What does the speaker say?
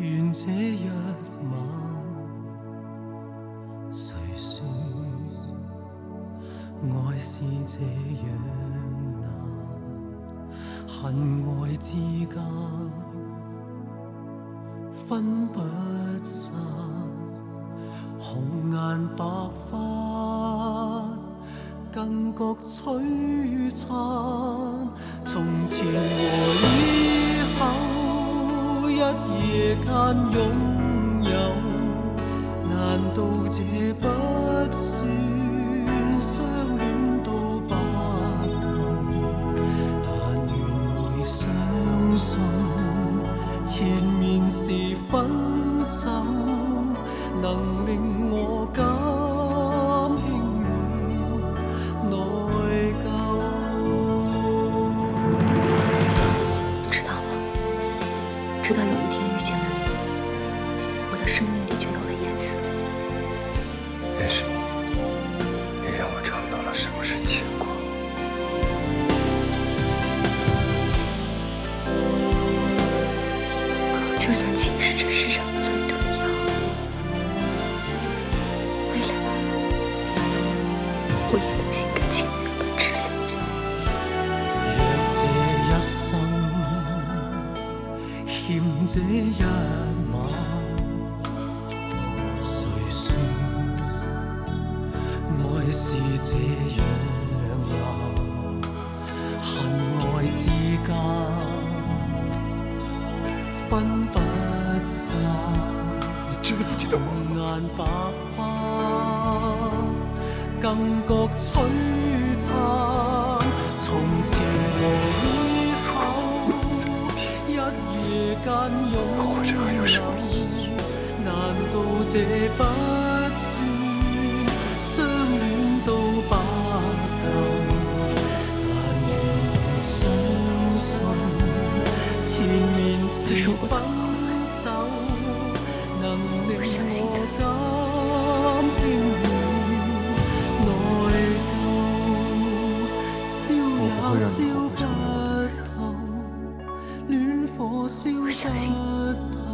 願這一晚，誰說愛是這樣難？恨愛之間分不散，紅顏白髮更覺璀璨。從前和以後一夜間擁有，難道這不算相戀到白頭？但願會相信前面是分手，能令我減輕了內疚。知道嗎？直到有一天遇見了你，我的生命里就有了顏色。認識你，也讓我嘗到了什麼是牽掛。就算情是這世上最毒的藥，為了你，我也能心甘情願地吃下去。若這一生欠這一晚，誰說愛是這樣難？恨愛之間分不散，你真的不記得我了嗎？紅顏白髮更覺璀璨。從前和以後一夜間擁有，難道這不算相戀到白頭？但願相信前面是分手，能令我減輕了內疚。燒也燒不透，戀火燒不透。